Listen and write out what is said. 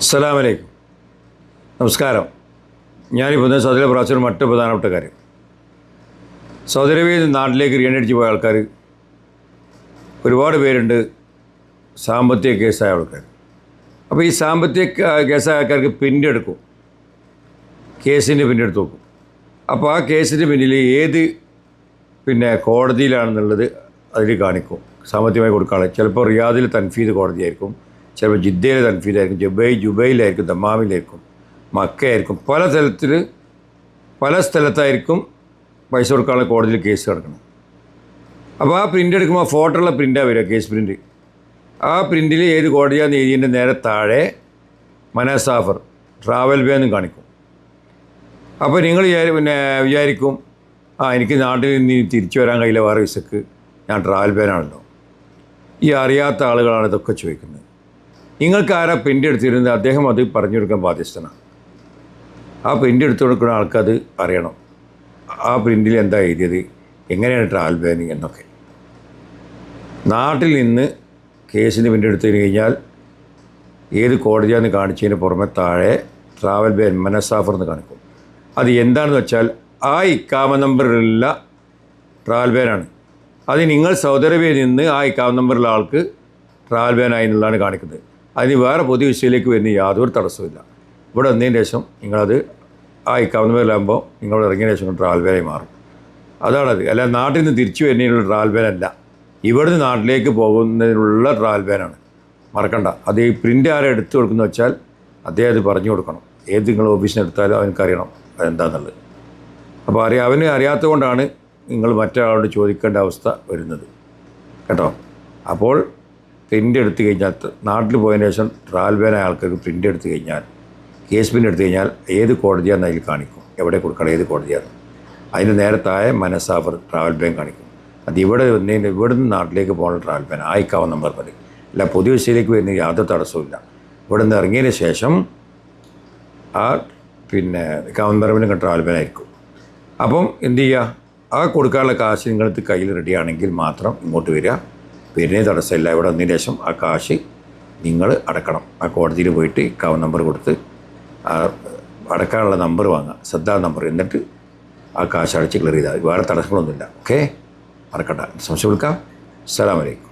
അസ്സലാമു അലൈക്കും. നമസ്കാരം. ഞാനിപ്പോൾ സൗദിയിലെ പ്രാവശ്യം മറ്റ് പ്രധാനപ്പെട്ട കാര്യം, സൗദി അറേബ്യയിൽ നാട്ടിലേക്ക് റീയടിച്ച് പോയ ആൾക്കാർ ഒരുപാട് പേരുണ്ട്, സാമ്പത്തിക കേസായ ആൾക്കാർ. അപ്പോൾ ഈ സാമ്പത്തിക കേസായ ആൾക്കാർക്ക് പ്രിൻ്റ് എടുക്കും, കേസിൻ്റെ പ്രിൻ്റ് എടുത്ത് നോക്കും. അപ്പോൾ ആ കേസിൻ്റെ പിന്നിൽ ഏത് കോടതിയിലാണെന്നുള്ളത് അതിൽ കാണിക്കും. സാമ്പത്തികമായി കൊടുക്കാനുള്ള ചിലപ്പോൾ റിയാദിൽ തൻഫീദ് കോടതിയായിരിക്കും, ചിലപ്പോൾ ജിദ്ദയിൽ തൻഫീദായിരിക്കും, ജുബൈലായിരിക്കും, ദമ്മാമിലായിരിക്കും, മക്കയായിരിക്കും. പല സ്ഥലത്തായിരിക്കും പൈസ കൊടുക്കാനുള്ള കോടതിയിൽ കേസ് കിടക്കണം. അപ്പോൾ ആ പ്രിൻ്റ് എടുക്കുമ്പോൾ ഫോട്ടോയുള്ള പ്രിൻ്റാണ് വരിക, കേസ് പ്രിൻ്റ്. ആ പ്രിൻ്റിൽ ഏത് കോടതിയാണെന്ന് എഴുതിയതിൻ്റെ നേരെ താഴെ മനസാഫർ ട്രാവൽ ബേ എന്നും കാണിക്കും. അപ്പോൾ നിങ്ങൾ വിചാരിക്കും, എനിക്ക് നാട്ടിൽ നിന്ന് തിരിച്ചു വരാൻ കഴിയില്ല, വേറെ വിസക്ക്, ഞാൻ ട്രാവൽ ബാനാണല്ലോ. ഈ അറിയാത്ത ആളുകളാണ് ഇതൊക്കെ ചോദിക്കുന്നത്. നിങ്ങൾക്ക് ആരാ പ്രിൻ്റ് എടുത്തിരുന്നത്, അദ്ദേഹം അത് പറഞ്ഞു കൊടുക്കാൻ ബാധ്യസ്ഥനാണ്. ആ പ്രിൻ്റ് എടുത്തു കൊടുക്കുന്ന ആൾക്കത് അറിയണം, ആ പ്രിൻ്റിൽ എന്താ എഴുതിയത്, എങ്ങനെയാണ് ട്രാവൽ ബാനിങ് എന്നൊക്കെ. നാട്ടിൽ നിന്ന് കേസിന് പ്രിൻ്റ് എടുത്തു കഴിഞ്ഞാൽ ഏത് കോടതിയാണെന്ന് കാണിച്ചതിന് പുറമെ താഴെ ട്രാവൽ ബാൻ മനസാഫർ എന്ന് കാണിക്കും. അത് എന്താണെന്ന് വെച്ചാൽ ആ ഇക്കാമ നമ്പറിലുള്ള ട്രാവൽ ബാനാണ്. അത് നിങ്ങൾ സൗദി അറേബ്യയിൽ നിന്ന് ആ ഇക്കാമ നമ്പറുള്ള ആൾക്ക് ട്രാവൽ ബാനായി എന്നുള്ളതാണ് കാണിക്കുന്നത്. അതിന് വേറെ പൊതു വിഷയത്തിലേക്ക് വരുന്ന യാതൊരു തടസ്സമില്ല. ഇവിടെ വന്നതിന് ശേഷം നിങ്ങളത് ആ ഇക്കാമ നമ്പറിലാകുമ്പോൾ നിങ്ങൾ ഇറങ്ങിയതിന് ശേഷം ട്രാവൽ ബാനായി മാറും. അതാണത്. അല്ല നാട്ടിൽ നിന്ന് തിരിച്ചു വരുന്നതിനുള്ള ട്രാവൽ ബാനല്ല, ഇവിടുന്ന് നാട്ടിലേക്ക് പോകുന്നതിനുള്ള ട്രാവൽ ബാനാണ്. മറക്കണ്ട. അത് ഈ പ്രിൻ്റ് ആരെ എടുത്തു കൊടുക്കുന്ന വെച്ചാൽ അദ്ദേഹം അത് പറഞ്ഞു കൊടുക്കണം. ഏത് നിങ്ങൾ ഓഫീസിന് എടുത്താലും അവനക്കറിയണം അതെന്താണെന്നുള്ളത്. അപ്പോൾ അവന് അറിയാത്തത് കൊണ്ടാണ് നിങ്ങൾ മറ്റൊരാളോട് ചോദിക്കേണ്ട അവസ്ഥ വരുന്നത് കേട്ടോ. അപ്പോൾ പ്രിൻ്റ് എടുത്തു കഴിഞ്ഞാൽ, നാട്ടിൽ പോയതിന് ശേഷം ട്രാവൽ ബാനായ ആൾക്കാർക്ക് പ്രിൻ്റ് എടുത്തു കഴിഞ്ഞാൽ, കേസ് പ്രിൻ്റ് എടുത്തു കഴിഞ്ഞാൽ ഏത് കോടതിയാണെന്ന് അതിൽ കാണിക്കും, എവിടെ കൊടുക്കണം, ഏത് കോടതിയാണ്. അതിന് നേരത്തായ മനസാഫർ ട്രാവൽ ബാൻ കാണിക്കും. അത് ഇവിടുന്ന് നാട്ടിലേക്ക് പോകുന്ന ട്രാവൽ ബാൻ ആയിക്കാവുന്ന നമ്പർ മതി. അല്ല പൊതു വിഷയത്തിലേക്ക് വരുന്ന യാതൊരു തടസ്സമില്ല. ഇവിടെ നിന്ന് ഇറങ്ങിയതിന് ശേഷം ആ കൗണ്ടർമിനും ട്രാവൽ ബാൻ ആയിരിക്കും. അപ്പം എന്ത് ചെയ്യുക, ആ കൊടുക്കാനുള്ള കാശ് നിങ്ങൾക്ക് കയ്യിൽ റെഡിയാണെങ്കിൽ മാത്രം ഇങ്ങോട്ട് വരിക. വരുന്നേ തടസ്സമില്ല. ഇവിടെ വന്നതിന് ശേഷം ആ കാശ് നിങ്ങൾ അടക്കണം. ആ കോടതിയിൽ പോയിട്ട് അക്കൗണ്ട് നമ്പർ കൊടുത്ത് അടക്കാനുള്ള നമ്പർ വാങ്ങുക, ശ്രദ്ധാ നമ്പർ. എന്നിട്ട് ആ കാശ് അടച്ച് ക്ലിയർ ചെയ്താൽ വേറെ തടസ്സങ്ങളൊന്നുമില്ല. ഓക്കെ, മറക്കണ്ട. സംശയം വിളിക്കാം. അസ്സലാമു അലൈക്കും.